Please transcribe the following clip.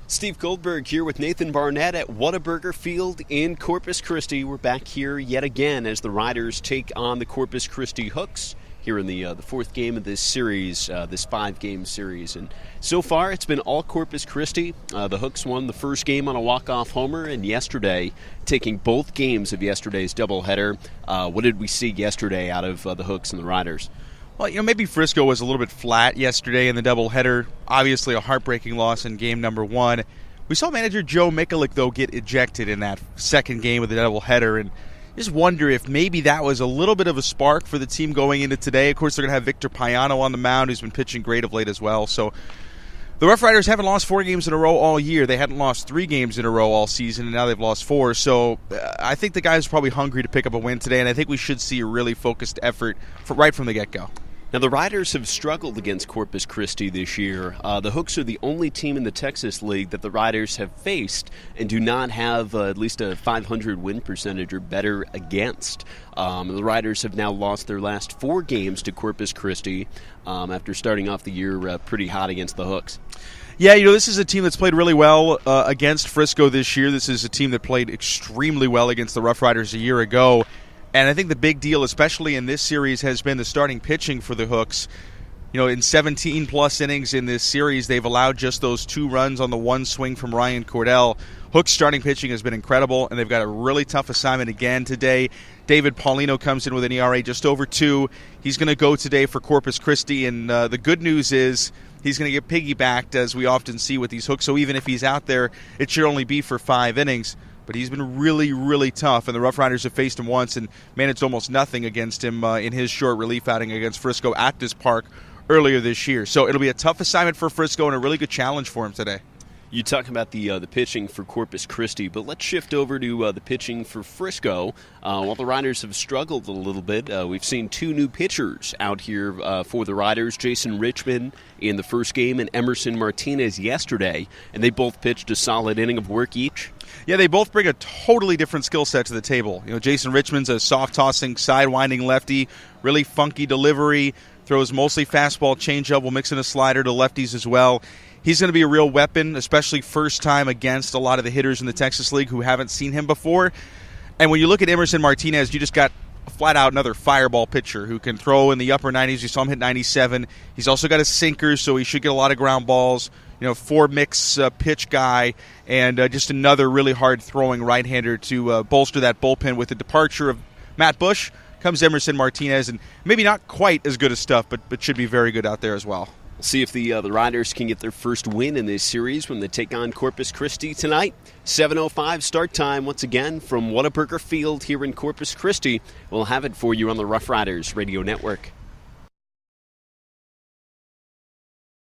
Steve Goldberg here with Nathan Barnett at Whataburger Field in Corpus Christi. We're back here yet again as the Riders take on the Corpus Christi Hooks here in the fourth game of this series, this 5-game series. And so far, it's been all Corpus Christi. The Hooks won the first game on a walk-off homer, and yesterday, taking both games of yesterday's doubleheader. What did we see yesterday out of the Hooks and the Riders? Well, maybe Frisco was a little bit flat yesterday in the doubleheader. Obviously, a heartbreaking loss in game number 1. We saw manager Joe Mikulik, though, get ejected in that second game of the doubleheader, and just wonder if maybe that was a little bit of a spark for the team going into today. Of course, they're going to have Victor Payano on the mound, who's been pitching great of late as well. So the RoughRiders haven't lost 4 games in a row all year. They hadn't lost 3 games in a row all season, and now they've lost 4. So I think the guys are probably hungry to pick up a win today, and I think we should see a really focused effort right from the get-go. Now, the Riders have struggled against Corpus Christi this year. The Hooks are the only team in the Texas League that the Riders have faced and do not have at least a 500 win percentage or better against. The Riders have now lost their last 4 games to Corpus Christi after starting off the year pretty hot against the Hooks. Yeah, this is a team that's played really well against Frisco this year. This is a team that played extremely well against the RoughRiders a year ago. And I think the big deal, especially in this series, has been the starting pitching for the Hooks. In 17-plus innings in this series, they've allowed just those 2 runs on the 1 swing from Ryan Cordell. Hooks' starting pitching has been incredible, and they've got a really tough assignment again today. David Paulino comes in with an ERA just over 2. He's going to go today for Corpus Christi, and the good news is he's going to get piggybacked, as we often see with these Hooks. So even if he's out there, it should only be for 5 innings. But he's been really, really tough, and the RoughRiders have faced him once and managed almost nothing against him in his short relief outing against Frisco at this park earlier this year. So it'll be a tough assignment for Frisco and a really good challenge for him today. You talk about the pitching for Corpus Christi, but let's shift over to the pitching for Frisco. While the Riders have struggled a little bit, we've seen 2 new pitchers out here for the Riders, Jason Richmond in the first game and Emerson Martinez yesterday, and they both pitched a solid inning of work each. Yeah, they both bring a totally different skill set to the table. Jason Richmond's a soft-tossing, side-winding lefty, really funky delivery, throws mostly fastball, changeup, will mix in a slider to lefties as well. He's going to be a real weapon, especially first time against a lot of the hitters in the Texas League who haven't seen him before. And when you look at Emerson Martinez, you just got flat-out another fireball pitcher who can throw in the upper 90s. You saw him hit 97. He's also got a sinker, so he should get a lot of ground balls. 4-mix pitch guy, and just another really hard-throwing right-hander to bolster that bullpen. With the departure of Matt Bush comes Emerson Martinez, and maybe not quite as good as stuff, but should be very good out there as well. We'll see if the Riders can get their first win in this series when they take on Corpus Christi tonight. 7:05 start time once again from Whataburger Field here in Corpus Christi. We'll have it for you on the RoughRiders Radio Network.